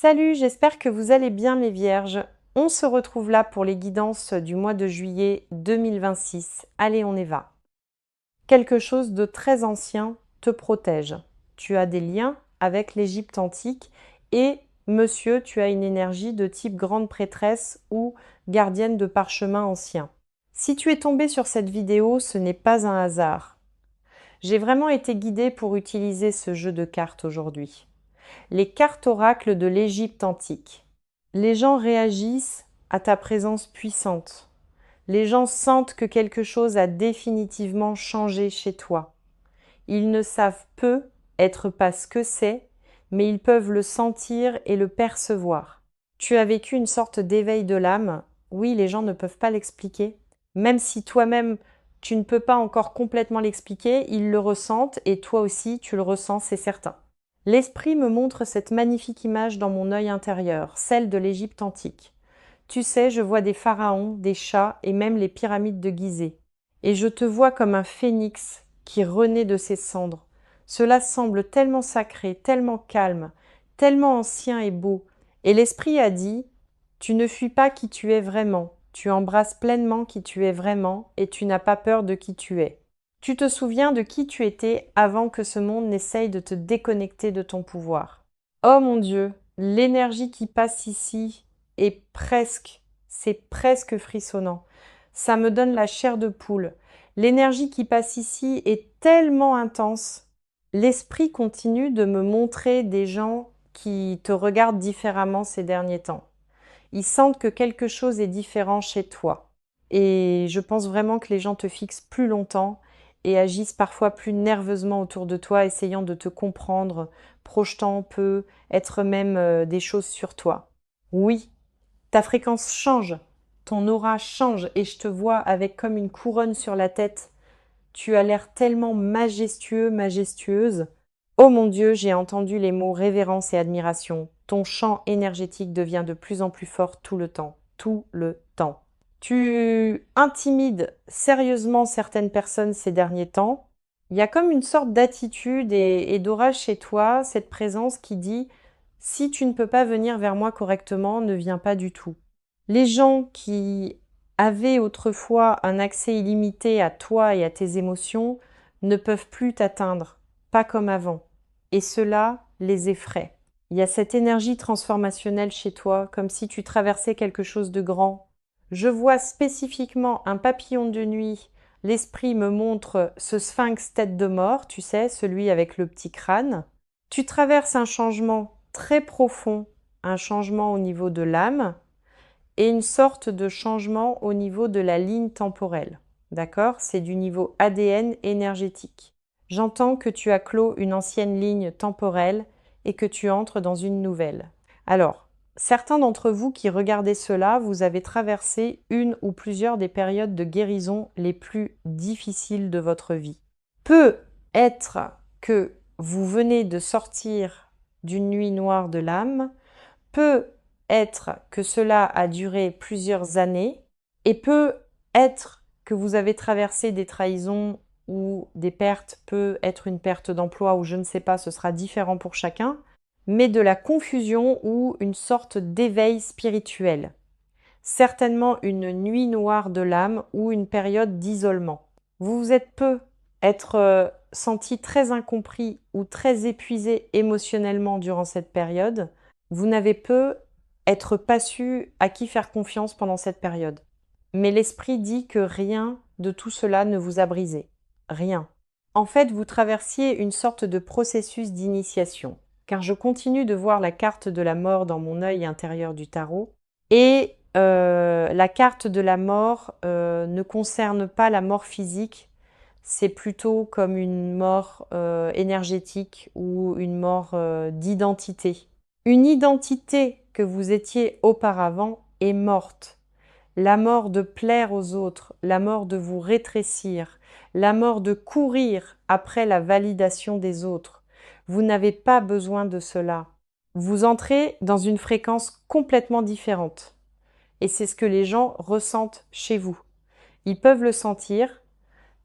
Salut, j'espère que vous allez bien les vierges. On se retrouve là pour les guidances du mois de juillet 2026. Allez, on y va. Quelque chose de très ancien te protège. Tu as des liens avec l'Égypte antique et monsieur, tu as une énergie de type grande prêtresse ou gardienne de parchemin ancien. Si tu es tombé sur cette vidéo, ce n'est pas un hasard. J'ai vraiment été guidée pour utiliser ce jeu de cartes aujourd'hui. Les cartes oracles de l'Égypte antique. Les gens réagissent à ta présence puissante. Les gens sentent que quelque chose a définitivement changé chez toi. Ils ne savent peu être pas ce que c'est, mais ils peuvent le sentir et le percevoir. Tu as vécu une sorte d'éveil de l'âme. Oui, les gens ne peuvent pas l'expliquer. Même si toi-même, tu ne peux pas encore complètement l'expliquer, ils le ressentent et toi aussi, tu le ressens, c'est certain. L'esprit me montre cette magnifique image dans mon œil intérieur, celle de l'Égypte antique. Tu sais, je vois des pharaons, des chats et même les pyramides de Gizeh. Et je te vois comme un phénix qui renaît de ses cendres. Cela semble tellement sacré, tellement calme, tellement ancien et beau. Et l'esprit a dit, tu ne fuis pas qui tu es vraiment, tu embrasses pleinement qui tu es vraiment et tu n'as pas peur de qui tu es. Tu te souviens de qui tu étais avant que ce monde n'essaye de te déconnecter de ton pouvoir. Oh mon Dieu, l'énergie qui passe ici est c'est presque frissonnant. Ça me donne la chair de poule. L'énergie qui passe ici est tellement intense. L'esprit continue de me montrer des gens qui te regardent différemment ces derniers temps. Ils sentent que quelque chose est différent chez toi. Et je pense vraiment que les gens te fixent plus longtemps et agissent parfois plus nerveusement autour de toi, essayant de te comprendre, projetant peu, être même des choses sur toi. Oui, ta fréquence change, ton aura change et je te vois avec comme une couronne sur la tête. Tu as l'air tellement majestueux, majestueuse. Oh mon Dieu, j'ai entendu les mots révérence et admiration. Ton champ énergétique devient de plus en plus fort tout le temps. Tout le temps. Tu intimides sérieusement certaines personnes ces derniers temps. Il y a comme une sorte d'attitude et d'aura chez toi, cette présence qui dit si tu ne peux pas venir vers moi correctement, ne viens pas du tout. Les gens qui avaient autrefois un accès illimité à toi et à tes émotions ne peuvent plus t'atteindre, pas comme avant. Et cela les effraie. Il y a cette énergie transformationnelle chez toi, comme si tu traversais quelque chose de grand. Je vois spécifiquement un papillon de nuit. L'esprit me montre ce sphinx tête de mort, tu sais, celui avec le petit crâne. Tu traverses un changement très profond, un changement au niveau de l'âme et une sorte de changement au niveau de la ligne temporelle. D'accord? C'est du niveau ADN énergétique. J'entends que tu as clos une ancienne ligne temporelle et que tu entres dans une nouvelle. Alors, certains d'entre vous qui regardez cela, vous avez traversé une ou plusieurs des périodes de guérison les plus difficiles de votre vie. Peut être que vous venez de sortir d'une nuit noire de l'âme, peut être que cela a duré plusieurs années et peut être que vous avez traversé des trahisons ou des pertes, peut être une perte d'emploi ou je ne sais pas, ce sera différent pour chacun, mais de la confusion ou une sorte d'éveil spirituel. Certainement une nuit noire de l'âme ou une période d'isolement. Vous vous êtes peu être senti très incompris ou très épuisé émotionnellement durant cette période. Vous n'avez peu être pas su à qui faire confiance pendant cette période. Mais l'esprit dit que rien de tout cela ne vous a brisé. Rien. En fait, vous traversiez une sorte de processus d'initiation, car je continue de voir la carte de la mort dans mon œil intérieur du tarot, et la carte de la mort ne concerne pas la mort physique, c'est plutôt comme une mort énergétique ou une mort d'identité. Une identité que vous étiez auparavant est morte. La mort de plaire aux autres, la mort de vous rétrécir, la mort de courir après la validation des autres. Vous n'avez pas besoin de cela. Vous entrez dans une fréquence complètement différente. Et c'est ce que les gens ressentent chez vous. Ils peuvent le sentir,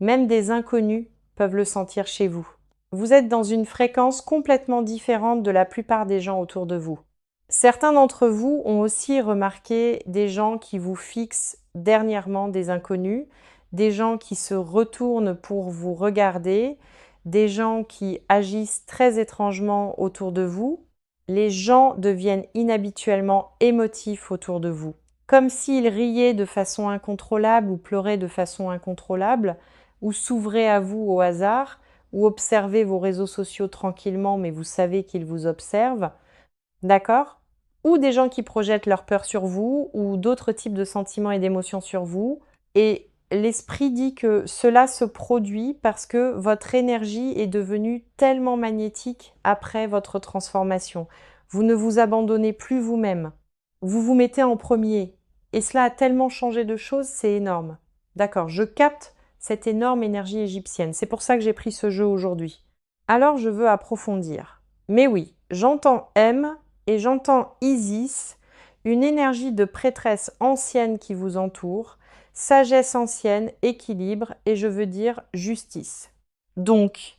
même des inconnus peuvent le sentir chez vous. Vous êtes dans une fréquence complètement différente de la plupart des gens autour de vous. Certains d'entre vous ont aussi remarqué des gens qui vous fixent dernièrement, des inconnus, des gens qui se retournent pour vous regarder, des gens qui agissent très étrangement autour de vous. Les gens deviennent inhabituellement émotifs autour de vous, comme s'ils riaient de façon incontrôlable ou pleuraient de façon incontrôlable, ou s'ouvraient à vous au hasard, ou observaient vos réseaux sociaux tranquillement, mais vous savez qu'ils vous observent. D'accord? Ou des gens qui projettent leur peur sur vous, ou d'autres types de sentiments et d'émotions sur vous. Et l'esprit dit que cela se produit parce que votre énergie est devenue tellement magnétique après votre transformation. Vous ne vous abandonnez plus vous-même. Vous vous mettez en premier. Et cela a tellement changé de choses, c'est énorme. D'accord, je capte cette énorme énergie égyptienne. C'est pour ça que j'ai pris ce jeu aujourd'hui. Alors je veux approfondir. Mais oui, j'entends M et j'entends Isis, une énergie de prêtresse ancienne qui vous entoure, sagesse ancienne, équilibre et je veux dire justice. Donc,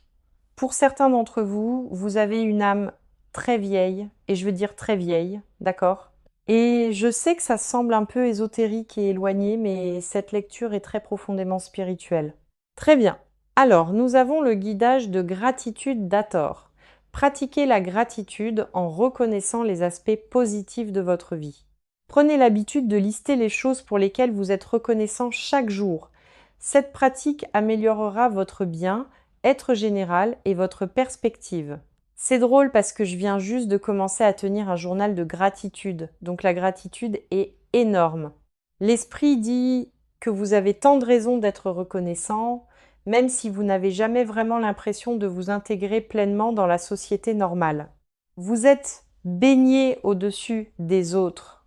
pour certains d'entre vous, vous avez une âme très vieille, et je veux dire très vieille, d'accord? Et je sais que ça semble un peu ésotérique et éloigné, mais cette lecture est très profondément spirituelle. Très bien. Alors, nous avons le guidage de gratitude d'Hathor. Pratiquez la gratitude en reconnaissant les aspects positifs de votre vie. Prenez l'habitude de lister les choses pour lesquelles vous êtes reconnaissant chaque jour. Cette pratique améliorera votre bien-être général et votre perspective. C'est drôle parce que je viens juste de commencer à tenir un journal de gratitude, donc la gratitude est énorme. L'esprit dit que vous avez tant de raisons d'être reconnaissant, même si vous n'avez jamais vraiment l'impression de vous intégrer pleinement dans la société normale. Vous êtes baigné au-dessus des autres.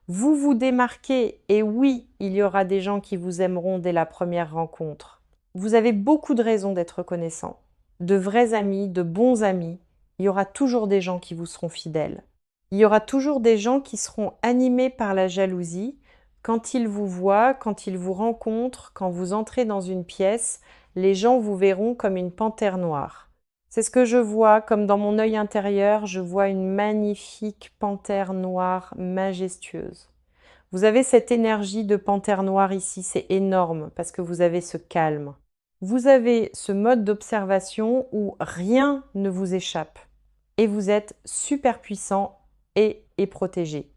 Vous vous démarquez et oui, il y aura des gens qui vous aimeront dès la première rencontre. Vous avez beaucoup de raisons d'être reconnaissant. De vrais amis, de bons amis, il y aura toujours des gens qui vous seront fidèles. Il y aura toujours des gens qui seront animés par la jalousie. Quand ils vous voient, quand ils vous rencontrent, quand vous entrez dans une pièce, les gens vous verront comme une panthère noire. C'est ce que je vois, comme dans mon œil intérieur, je vois une magnifique panthère noire majestueuse. Vous avez cette énergie de panthère noire ici, c'est énorme parce que vous avez ce calme. Vous avez ce mode d'observation où rien ne vous échappe et vous êtes super puissant et protégé.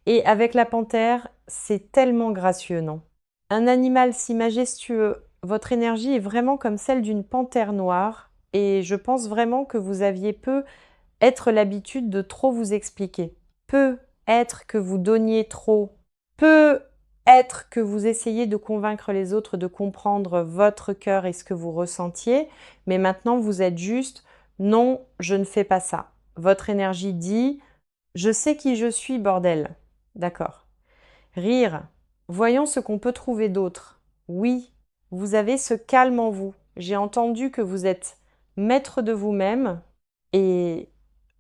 Et avec la panthère, c'est tellement gracieux, non? Un animal si majestueux, votre énergie est vraiment comme celle d'une panthère noire et je pense vraiment que vous aviez peu être l'habitude de trop vous expliquer. Peut être que vous donniez trop. Peut être que vous essayez de convaincre les autres de comprendre votre cœur et ce que vous ressentiez, mais maintenant vous êtes juste non, je ne fais pas ça. Votre énergie dit je sais qui je suis, bordel. D'accord. Rire. Voyons ce qu'on peut trouver d'autre. Oui, vous avez ce calme en vous. J'ai entendu que vous êtes maître de vous-même et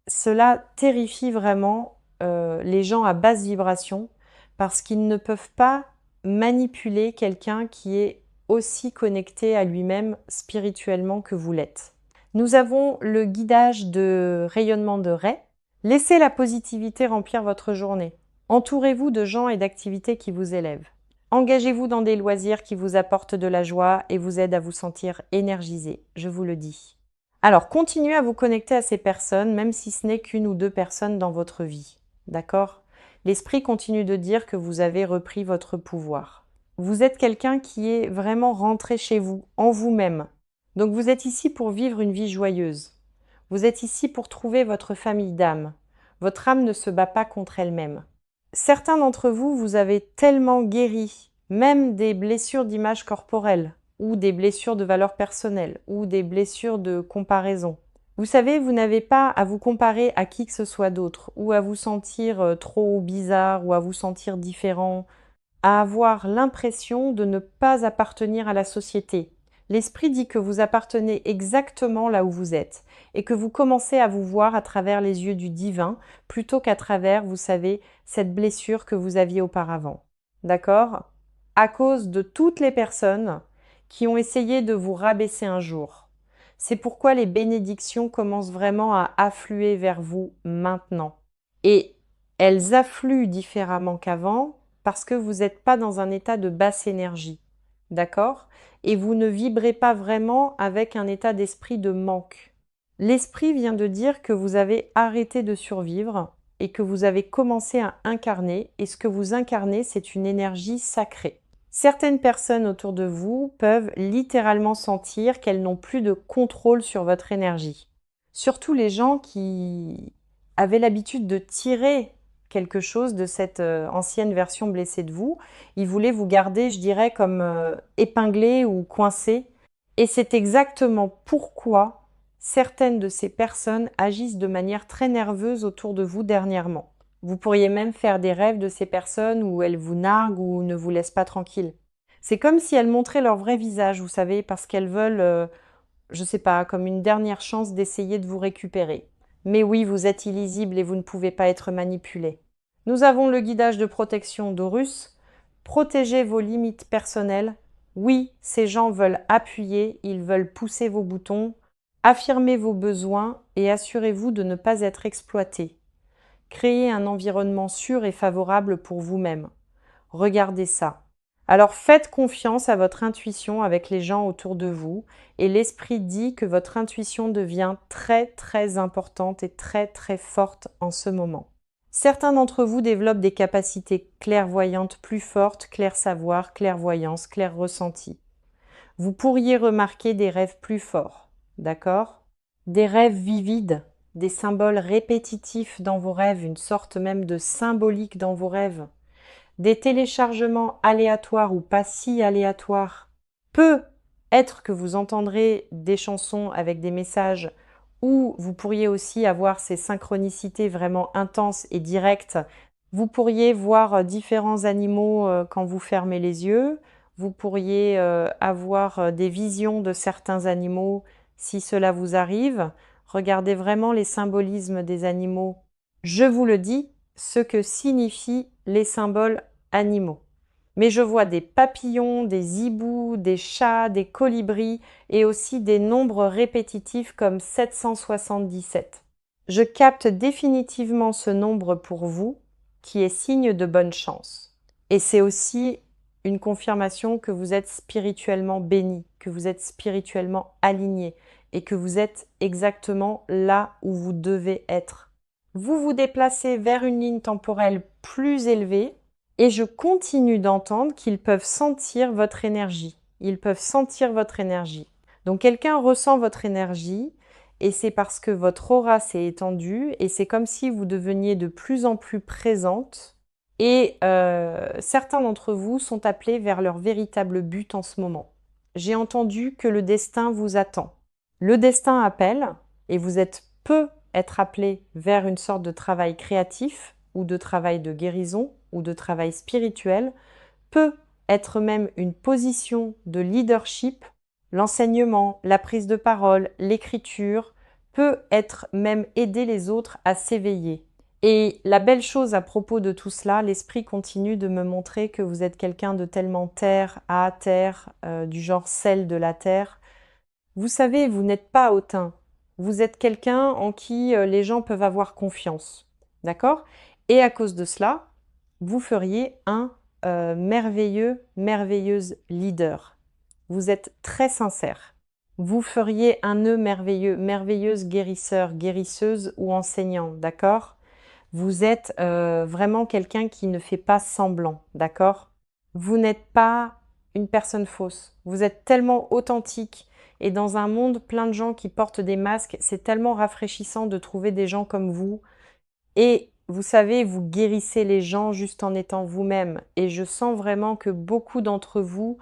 cela terrifie vraiment les gens à basse vibration parce qu'ils ne peuvent pas manipuler quelqu'un qui est aussi connecté à lui-même spirituellement que vous l'êtes. Nous avons le guidage de rayonnement de Ray. Laissez la positivité remplir votre journée. Entourez-vous de gens et d'activités qui vous élèvent. Engagez-vous dans des loisirs qui vous apportent de la joie et vous aident à vous sentir énergisé, je vous le dis. Alors, continuez à vous connecter à ces personnes, même si ce n'est qu'une ou deux personnes dans votre vie. D'accord? L'esprit continue de dire que vous avez repris votre pouvoir. Vous êtes quelqu'un qui est vraiment rentré chez vous, en vous-même. Donc vous êtes ici pour vivre une vie joyeuse. Vous êtes ici pour trouver votre famille d'âme. Votre âme ne se bat pas contre elle-même. Certains d'entre vous, vous avez tellement guéri, même des blessures d'image corporelle, ou des blessures de valeur personnelle, ou des blessures de comparaison. Vous savez, vous n'avez pas à vous comparer à qui que ce soit d'autre, ou à vous sentir trop bizarre, ou à vous sentir différent, à avoir l'impression de ne pas appartenir à la société. L'esprit dit que vous appartenez exactement là où vous êtes, et que vous commencez à vous voir à travers les yeux du divin, plutôt qu'à travers, vous savez, cette blessure que vous aviez auparavant. D'accord? À cause de toutes les personnes qui ont essayé de vous rabaisser un jour. C'est pourquoi les bénédictions commencent vraiment à affluer vers vous maintenant. Et elles affluent différemment qu'avant parce que vous n'êtes pas dans un état de basse énergie, d'accord? Et vous ne vibrez pas vraiment avec un état d'esprit de manque. L'esprit vient de dire que vous avez arrêté de survivre et que vous avez commencé à incarner, et ce que vous incarnez, c'est une énergie sacrée. Certaines personnes autour de vous peuvent littéralement sentir qu'elles n'ont plus de contrôle sur votre énergie. Surtout les gens qui avaient l'habitude de tirer quelque chose de cette ancienne version blessée de vous. Ils voulaient vous garder, je dirais, comme épinglé ou coincé. Et c'est exactement pourquoi certaines de ces personnes agissent de manière très nerveuse autour de vous dernièrement. Vous pourriez même faire des rêves de ces personnes où elles vous narguent ou ne vous laissent pas tranquille. C'est comme si elles montraient leur vrai visage, vous savez, parce qu'elles veulent, je sais pas, comme une dernière chance d'essayer de vous récupérer. Mais oui, vous êtes illisible et vous ne pouvez pas être manipulé. Nous avons le guidage de protection d'Horus. Protégez vos limites personnelles. Oui, ces gens veulent appuyer, ils veulent pousser vos boutons. Affirmez vos besoins et assurez-vous de ne pas être exploité. Créez un environnement sûr et favorable pour vous-même. Regardez ça. Alors faites confiance à votre intuition avec les gens autour de vous et l'esprit dit que votre intuition devient très très importante et très très forte en ce moment. Certains d'entre vous développent des capacités clairvoyantes plus fortes, clair savoir, clairvoyance, clair ressenti. Vous pourriez remarquer des rêves plus forts, d'accord? Des rêves vivides, des symboles répétitifs dans vos rêves, une sorte même de symbolique dans vos rêves. Des téléchargements aléatoires ou pas si aléatoires. Peut être que vous entendrez des chansons avec des messages ou vous pourriez aussi avoir ces synchronicités vraiment intenses et directes. Vous pourriez voir différents animaux quand vous fermez les yeux. Vous pourriez avoir des visions de certains animaux si cela vous arrive. Regardez vraiment les symbolismes des animaux. Je vous le dis, ce que signifient les symboles animaux. Mais je vois des papillons, des hiboux, des chats, des colibris et aussi des nombres répétitifs comme 777. Je capte définitivement ce nombre pour vous qui est signe de bonne chance. Et c'est aussi une confirmation que vous êtes spirituellement béni, que vous êtes spirituellement aligné et que vous êtes exactement là où vous devez être. Vous vous déplacez vers une ligne temporelle plus élevée et je continue d'entendre qu'ils peuvent sentir votre énergie. Ils peuvent sentir votre énergie. Donc quelqu'un ressent votre énergie et c'est parce que votre aura s'est étendue et c'est comme si vous deveniez de plus en plus présente et certains d'entre vous sont appelés vers leur véritable but en ce moment. J'ai entendu que le destin vous attend. Le destin appelle et vous êtes peu être appelé vers une sorte de travail créatif ou de travail de guérison ou de travail spirituel, peut être même une position de leadership, l'enseignement, la prise de parole, l'écriture, peut être même aider les autres à s'éveiller. Et la belle chose à propos de tout cela, l'esprit continue de me montrer que vous êtes quelqu'un de tellement terre à terre, du genre sel de la terre. Vous savez, vous n'êtes pas hautain. Vous êtes quelqu'un en qui les gens peuvent avoir confiance. D'accord? Et à cause de cela, vous feriez un merveilleuse leader. Vous êtes très sincère. Vous feriez un nœud merveilleux, merveilleuse guérisseur, guérisseuse ou enseignant, d'accord? Vous êtes vraiment quelqu'un qui ne fait pas semblant, d'accord? Vous n'êtes pas une personne fausse. Vous êtes tellement authentique. Et dans un monde plein de gens qui portent des masques, c'est tellement rafraîchissant de trouver des gens comme vous. Et vous savez, vous guérissez les gens juste en étant vous-même. Et je sens vraiment que beaucoup d'entre vous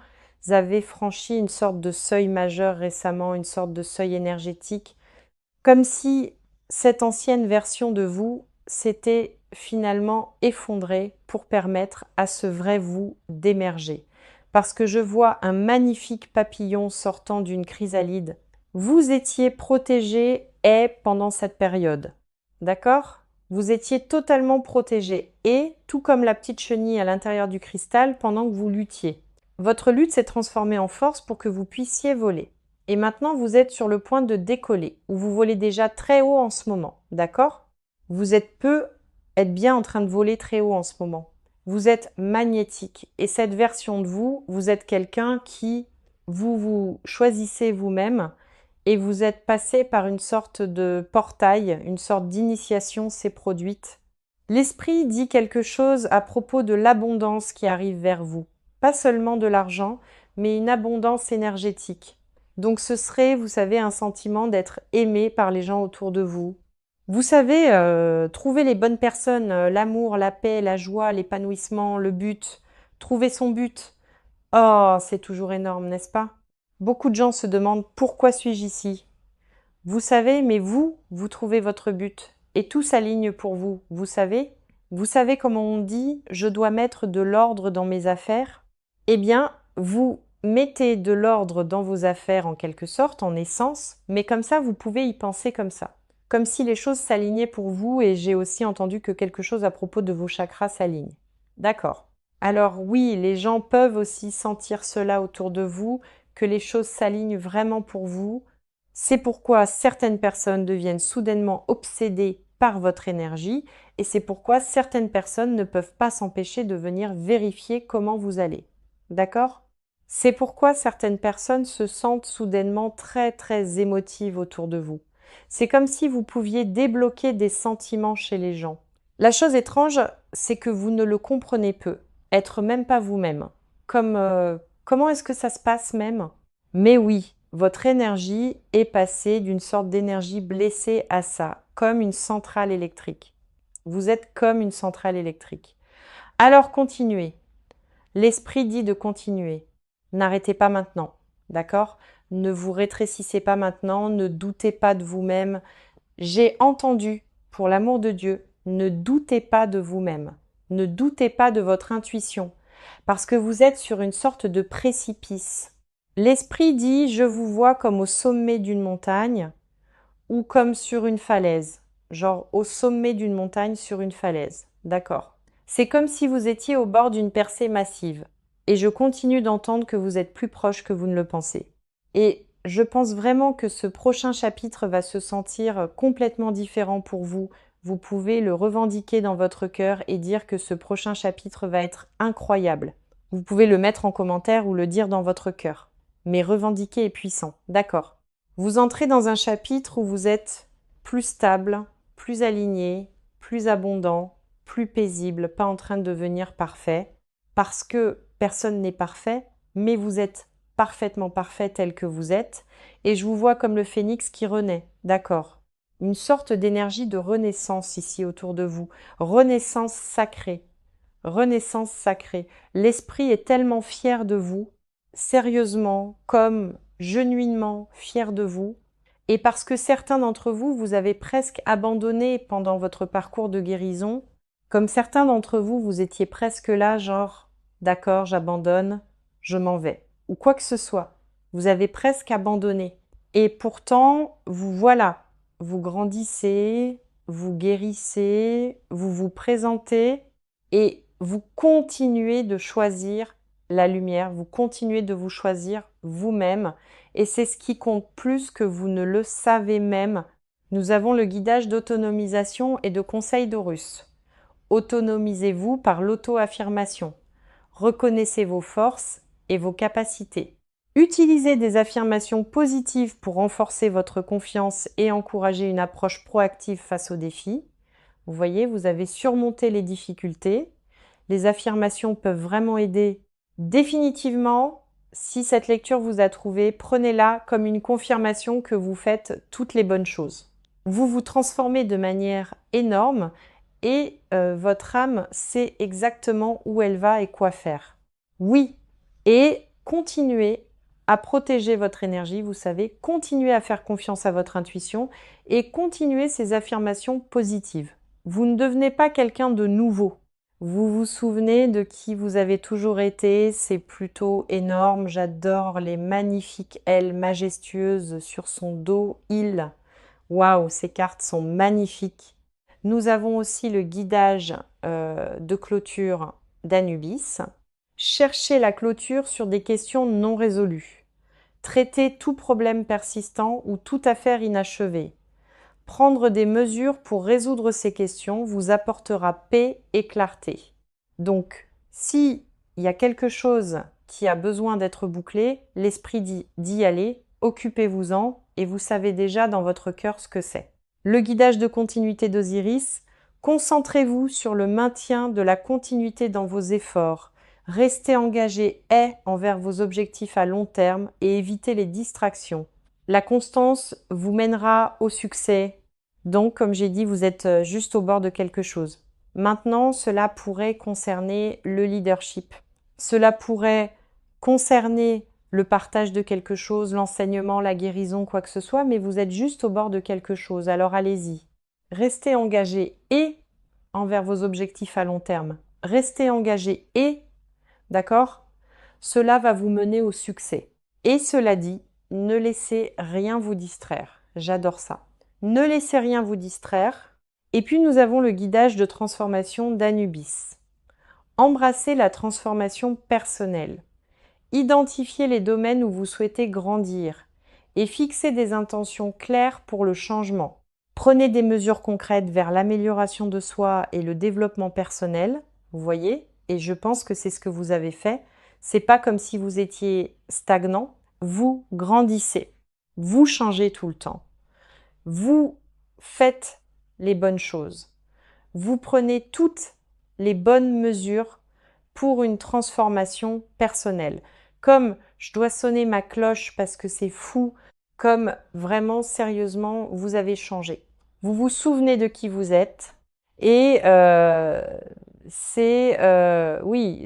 avez franchi une sorte de seuil majeur récemment, une sorte de seuil énergétique. Comme si cette ancienne version de vous s'était finalement effondrée pour permettre à ce vrai vous d'émerger. Parce que je vois un magnifique papillon sortant d'une chrysalide. Vous étiez protégé pendant cette période. D'accord? Vous étiez totalement protégé et, tout comme la petite chenille à l'intérieur du cristal, pendant que vous luttiez. Votre lutte s'est transformée en force pour que vous puissiez voler. Et maintenant, vous êtes sur le point de décoller, ou vous volez déjà très haut en ce moment, d'accord? Vous êtes peu êtes bien en train de voler très haut en ce moment. Vous êtes magnétique et cette version de vous, vous êtes quelqu'un qui vous choisissez vous-même et vous êtes passé par une sorte de portail, une sorte d'initiation s'est produite. L'esprit dit quelque chose à propos de l'abondance qui arrive vers vous. Pas seulement de l'argent, mais une abondance énergétique. Donc ce serait, vous savez, un sentiment d'être aimé par les gens autour de vous. Vous savez, trouver les bonnes personnes, l'amour, la paix, la joie, l'épanouissement, le but, trouver son but. Oh, c'est toujours énorme, n'est-ce pas? Beaucoup de gens se demandent pourquoi suis-je ici? Vous savez, mais vous trouvez votre but et tout s'aligne pour vous, vous savez? Vous savez comment on dit je dois mettre de l'ordre dans mes affaires? Eh bien, vous mettez de l'ordre dans vos affaires en quelque sorte, en essence, mais comme ça, vous pouvez y penser comme ça. Comme si les choses s'alignaient pour vous et j'ai aussi entendu que quelque chose à propos de vos chakras s'aligne. D'accord. Alors oui, les gens peuvent aussi sentir cela autour de vous, que les choses s'alignent vraiment pour vous. C'est pourquoi certaines personnes deviennent soudainement obsédées par votre énergie et c'est pourquoi certaines personnes ne peuvent pas s'empêcher de venir vérifier comment vous allez. D'accord? C'est pourquoi certaines personnes se sentent soudainement très très émotives autour de vous. C'est comme si vous pouviez débloquer des sentiments chez les gens. La chose étrange, c'est que vous ne le comprenez peu, être même pas vous-même. Comment est-ce que ça se passe même? Mais oui, votre énergie est passée d'une sorte d'énergie blessée à ça, comme une centrale électrique. Vous êtes comme une centrale électrique. Alors continuez. L'esprit dit de continuer. N'arrêtez pas maintenant, d'accord? Ne vous rétrécissez pas maintenant, ne doutez pas de vous-même. J'ai entendu, pour l'amour de Dieu, ne doutez pas de vous-même. Ne doutez pas de votre intuition, parce que vous êtes sur une sorte de précipice. L'esprit dit, je vous vois comme au sommet d'une montagne ou comme sur une falaise, genre au sommet d'une montagne sur une falaise, d'accord. C'est comme si vous étiez au bord d'une percée massive, et je continue d'entendre que vous êtes plus proche que vous ne le pensez. Et je pense vraiment que ce prochain chapitre va se sentir complètement différent pour vous. Vous pouvez le revendiquer dans votre cœur et dire que ce prochain chapitre va être incroyable. Vous pouvez le mettre en commentaire ou le dire dans votre cœur. Mais revendiquer est puissant, d'accord. Vous entrez dans un chapitre où vous êtes plus stable, plus aligné, plus abondant, plus paisible, pas en train de devenir parfait, parce que personne n'est parfait, mais vous êtes parfaitement parfait tel que vous êtes, et je vous vois comme le phénix qui renaît, d'accord. Une sorte d'énergie de renaissance ici autour de vous, renaissance sacrée, renaissance sacrée. L'esprit est tellement fier de vous, sérieusement, comme genuinement fier de vous, et parce que certains d'entre vous, vous avez presque abandonné pendant votre parcours de guérison, comme certains d'entre vous, vous étiez presque là, genre, d'accord, j'abandonne, je m'en vais, ou quoi que ce soit. Vous avez presque abandonné. Et pourtant, vous voilà, vous grandissez, vous guérissez, vous vous présentez, et vous continuez de choisir la lumière, vous continuez de vous choisir vous-même, et c'est ce qui compte plus que vous ne le savez même. Nous avons le guidage d'autonomisation et de conseil d'Horus. Autonomisez-vous par l'auto-affirmation. Reconnaissez vos forces et vos capacités. Utilisez des affirmations positives pour renforcer votre confiance et encourager une approche proactive face aux défis. Vous voyez, vous avez surmonté les difficultés. Les affirmations peuvent vraiment aider. Définitivement, si cette lecture vous a trouvé, prenez-la comme une confirmation que vous faites toutes les bonnes choses. Vous vous transformez de manière énorme et votre âme sait exactement où elle va et quoi faire. Oui, et continuez à protéger votre énergie, vous savez, continuez à faire confiance à votre intuition et continuez ces affirmations positives. Vous ne devenez pas quelqu'un de nouveau. Vous vous souvenez de qui vous avez toujours été, c'est plutôt énorme, j'adore les magnifiques ailes majestueuses sur son dos, il. Waouh, ces cartes sont magnifiques. Nous avons aussi le guidage de clôture d'Anubis. Cherchez la clôture sur des questions non résolues. Traitez tout problème persistant ou toute affaire inachevée. Prendre des mesures pour résoudre ces questions vous apportera paix et clarté. Donc, si il y a quelque chose qui a besoin d'être bouclé, l'esprit dit d'y aller, occupez-vous-en et vous savez déjà dans votre cœur ce que c'est. Le guidage de continuité d'Osiris, concentrez-vous sur le maintien de la continuité dans vos efforts. Restez engagé envers vos objectifs à long terme et évitez les distractions. La constance vous mènera au succès. Donc, comme j'ai dit, vous êtes juste au bord de quelque chose. Maintenant, cela pourrait concerner le leadership. Cela pourrait concerner le partage de quelque chose, l'enseignement, la guérison, quoi que ce soit, mais vous êtes juste au bord de quelque chose. Alors allez-y. Restez engagé envers vos objectifs à long terme. Restez engagé d'accord? Cela va vous mener au succès. Et cela dit, ne laissez rien vous distraire. J'adore ça. Ne laissez rien vous distraire. Et puis nous avons le guidage de transformation d'Anubis. Embrassez la transformation personnelle. Identifiez les domaines où vous souhaitez grandir et fixez des intentions claires pour le changement. Prenez des mesures concrètes vers l'amélioration de soi et le développement personnel, vous voyez, et je pense que c'est ce que vous avez fait. C'est pas comme si vous étiez stagnant, vous grandissez, vous changez tout le temps. Vous faites les bonnes choses. Vous prenez toutes les bonnes mesures pour une transformation personnelle. Comme je dois sonner ma cloche parce que c'est fou, comme vraiment sérieusement vous avez changé. Vous vous souvenez de qui vous êtes et oui,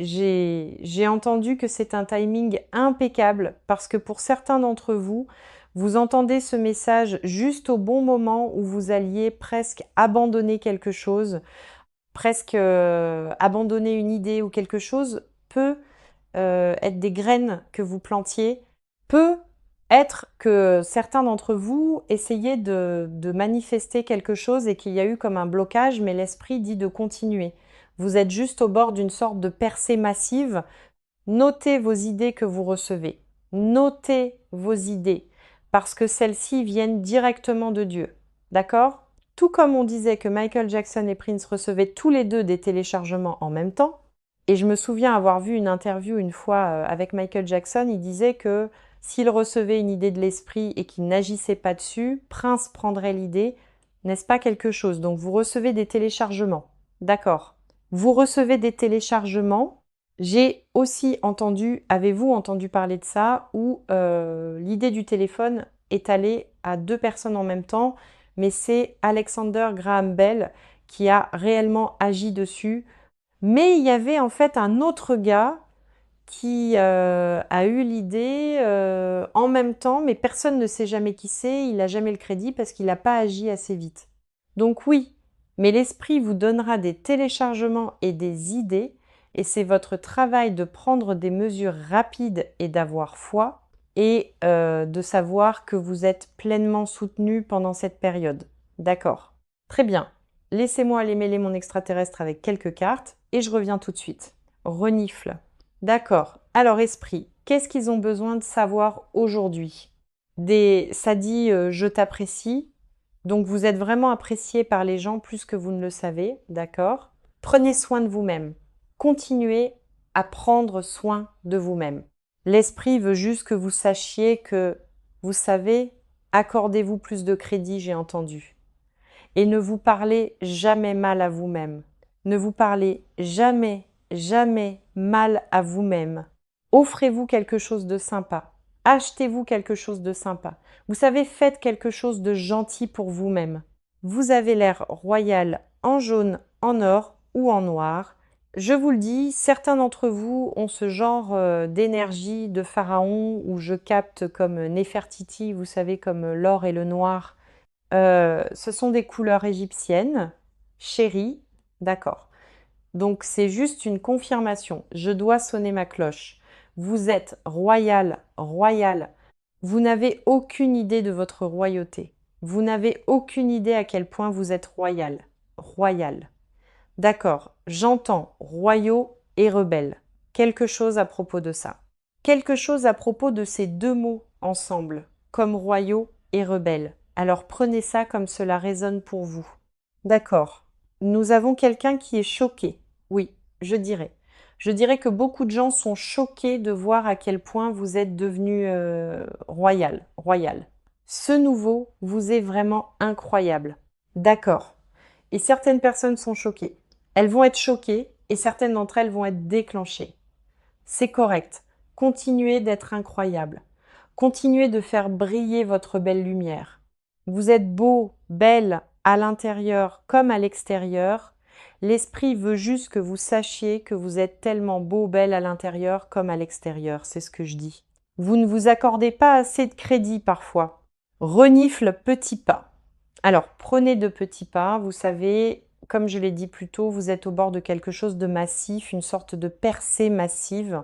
j'ai entendu que c'est un timing impeccable parce que pour certains d'entre vous, vous entendez ce message juste au bon moment où vous alliez presque abandonner quelque chose, presque abandonner une idée ou quelque chose peut être des graines que vous plantiez, peut être que certains d'entre vous essayaient de manifester quelque chose et qu'il y a eu comme un blocage, mais l'esprit dit de continuer. Vous êtes juste au bord d'une sorte de percée massive. Notez vos idées que vous recevez. Notez vos idées, parce que celles-ci viennent directement de Dieu. D'accord ? Tout comme on disait que Michael Jackson et Prince recevaient tous les deux des téléchargements en même temps, et je me souviens avoir vu une interview une fois avec Michael Jackson, il disait que s'il recevait une idée de l'esprit et qu'il n'agissait pas dessus, Prince prendrait l'idée. N'est-ce pas quelque chose? Donc vous recevez des téléchargements. D'accord. Vous recevez des téléchargements. J'ai aussi entendu, avez-vous entendu parler de ça, où l'idée du téléphone est allée à 2 personnes en même temps, mais c'est Alexander Graham Bell qui a réellement agi dessus. Mais il y avait en fait un autre gars qui a eu l'idée en même temps, mais personne ne sait jamais qui c'est, il n'a jamais le crédit parce qu'il n'a pas agi assez vite. Donc oui, mais l'esprit vous donnera des téléchargements et des idées, et c'est votre travail de prendre des mesures rapides et d'avoir foi, et de savoir que vous êtes pleinement soutenu pendant cette période. D'accord. Très bien. Laissez-moi aller mêler mon extraterrestre avec quelques cartes, et je reviens tout de suite. Renifle. D'accord. Alors esprit, qu'est-ce qu'ils ont besoin de savoir aujourd'hui? Ça dit je t'apprécie. Donc vous êtes vraiment apprécié par les gens plus que vous ne le savez, d'accord? Prenez soin de vous-même. Continuez à prendre soin de vous-même. L'esprit veut juste que vous sachiez que, vous savez, accordez-vous plus de crédit, j'ai entendu. Et ne vous parlez jamais mal à vous-même. Ne vous parlez jamais mal à vous-même. Offrez-vous quelque chose de sympa. Achetez-vous quelque chose de sympa. Vous savez, faites quelque chose de gentil pour vous-même. Vous avez l'air royal en jaune, en or ou en noir. Je vous le dis, certains d'entre vous ont ce genre d'énergie de pharaon où je capte comme Néfertiti, vous savez, comme l'or et le noir. Ce sont des couleurs égyptiennes, chéries, d'accord. Donc c'est juste une confirmation. Je dois sonner ma cloche. Vous êtes royal, royal. Vous n'avez aucune idée de votre royauté. Vous n'avez aucune idée à quel point vous êtes royal, royal. D'accord, j'entends royaux et rebelles. Quelque chose à propos de ça. Quelque chose à propos de ces deux mots ensemble, comme royaux et rebelles. Alors prenez ça comme cela résonne pour vous. D'accord. Nous avons quelqu'un qui est choqué. Oui, je dirais. Je dirais que beaucoup de gens sont choqués de voir à quel point vous êtes devenu royal. Ce nouveau vous est vraiment incroyable. D'accord. Et certaines personnes sont choquées. Elles vont être choquées et certaines d'entre elles vont être déclenchées. C'est correct. Continuez d'être incroyable. Continuez de faire briller votre belle lumière. Vous êtes beau, belle, à l'intérieur comme à l'extérieur. L'esprit veut juste que vous sachiez que vous êtes tellement beau, belle à l'intérieur comme à l'extérieur. C'est ce que je dis. Vous ne vous accordez pas assez de crédit parfois. Renifle petits pas. Alors, prenez de petits pas. Vous savez, comme je l'ai dit plus tôt, vous êtes au bord de quelque chose de massif, une sorte de percée massive.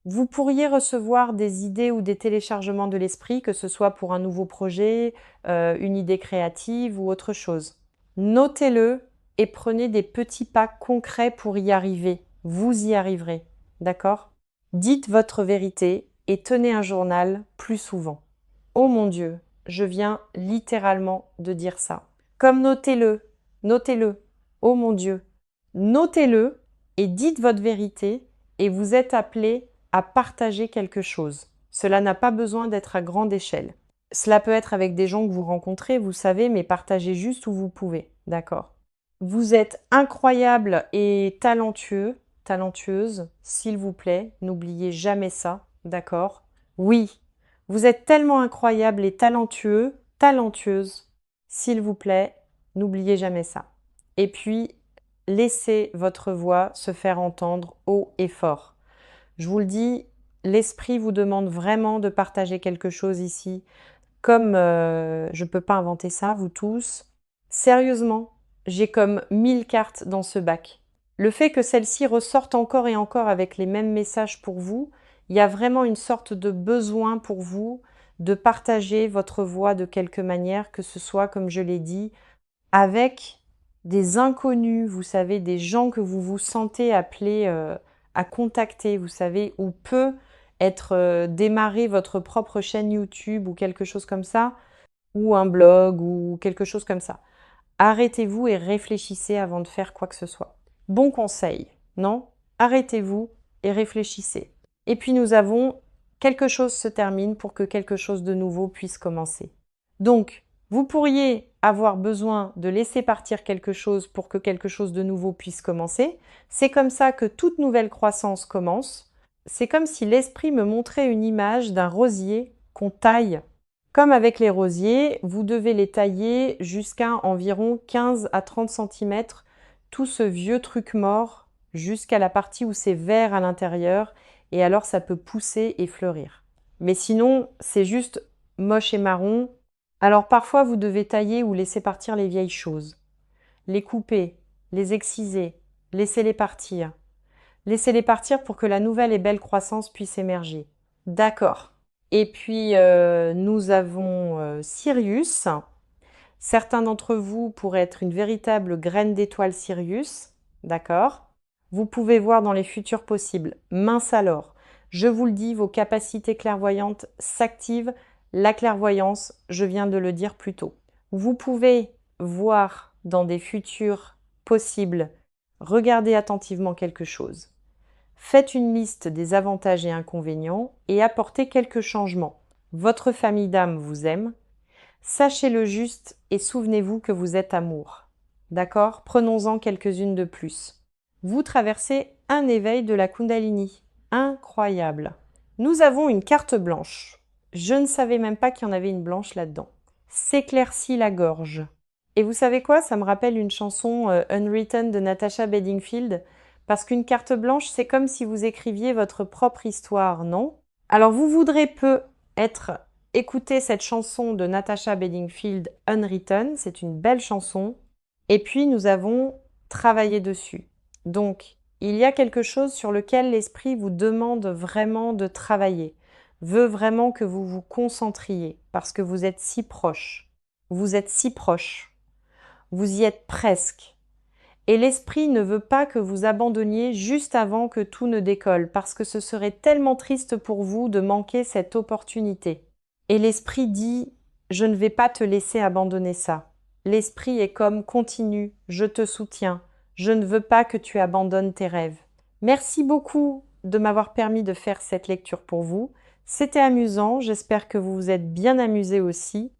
Vous pourriez recevoir des idées ou des téléchargements de l'esprit, que ce soit pour un nouveau projet, une idée créative ou autre chose. Notez-le et prenez des petits pas concrets pour y arriver. Vous y arriverez. D'accord? Dites votre vérité et tenez un journal plus souvent. Oh mon Dieu, je viens littéralement de dire ça. Comme notez-le, notez-le. Oh mon Dieu, notez-le et dites votre vérité et vous êtes appelé à partager quelque chose. Cela n'a pas besoin d'être à grande échelle. Cela peut être avec des gens que vous rencontrez, vous savez, mais partagez juste où vous pouvez, d'accord? Vous êtes incroyable et talentueux, talentueuse, s'il vous plaît, n'oubliez jamais ça, d'accord? Oui, vous êtes tellement incroyable et talentueux, talentueuse, s'il vous plaît, n'oubliez jamais ça. Et puis, laissez votre voix se faire entendre haut et fort. Je vous le dis, l'esprit vous demande vraiment de partager quelque chose ici. Comme je ne peux pas inventer ça, vous tous, sérieusement, j'ai comme 1000 cartes dans ce bac. Le fait que celle-ci ressorte encore et encore avec les mêmes messages pour vous, il y a vraiment une sorte de besoin pour vous de partager votre voix de quelque manière, que ce soit, comme je l'ai dit, avec des inconnus, vous savez, des gens que vous vous sentez appelés à contacter, vous savez, ou peut être démarrer votre propre chaîne YouTube ou quelque chose comme ça, ou un blog ou quelque chose comme ça. Arrêtez-vous et réfléchissez avant de faire quoi que ce soit. Bon conseil, non? Arrêtez-vous et réfléchissez. Et puis nous avons quelque chose se termine pour que quelque chose de nouveau puisse commencer. Donc, vous pourriez avoir besoin de laisser partir quelque chose pour que quelque chose de nouveau puisse commencer. C'est comme ça que toute nouvelle croissance commence. C'est comme si l'esprit me montrait une image d'un rosier qu'on taille. Comme avec les rosiers, vous devez les tailler jusqu'à environ 15 à 30 cm, tout ce vieux truc mort, jusqu'à la partie où c'est vert à l'intérieur, et alors ça peut pousser et fleurir. Mais sinon, c'est juste moche et marron. Alors parfois, vous devez tailler ou laisser partir les vieilles choses. Les couper, les exciser, laissez-les partir. Laissez-les partir pour que la nouvelle et belle croissance puisse émerger. D'accord. Et puis, nous avons Sirius. Certains d'entre vous pourraient être une véritable graine d'étoile Sirius. D'accord. Vous pouvez voir dans les futurs possibles. Mince alors. Je vous le dis, vos capacités clairvoyantes s'activent. La clairvoyance, je viens de le dire plus tôt. Vous pouvez voir dans des futurs possibles. Regardez attentivement quelque chose. Faites une liste des avantages et inconvénients et apportez quelques changements. Votre famille d'âme vous aime. Sachez le juste et souvenez-vous que vous êtes amour. D'accord? Prenons-en quelques-unes de plus. Vous traversez un éveil de la Kundalini. Incroyable. Nous avons une carte blanche. Je ne savais même pas qu'il y en avait une blanche là-dedans. S'éclaircit la gorge. Et vous savez quoi? Ça me rappelle une chanson Unwritten de Natasha Bedingfield. Parce qu'une carte blanche, c'est comme si vous écriviez votre propre histoire, non? Alors vous voudrez écouter cette chanson de Natasha Bedingfield, Unwritten, c'est une belle chanson. Et puis nous avons travaillé dessus. Donc, il y a quelque chose sur lequel l'esprit vous demande vraiment de travailler, veut vraiment que vous vous concentriez, parce que vous êtes si proche. Vous êtes si proche. Vous y êtes presque. Et l'esprit ne veut pas que vous abandonniez juste avant que tout ne décolle, parce que ce serait tellement triste pour vous de manquer cette opportunité. Et l'esprit dit Je ne vais pas te laisser abandonner ça. L'esprit est comme continue, je te soutiens, je ne veux pas que tu abandonnes tes rêves. Merci beaucoup de m'avoir permis de faire cette lecture pour vous. C'était amusant, j'espère que vous vous êtes bien amusé aussi.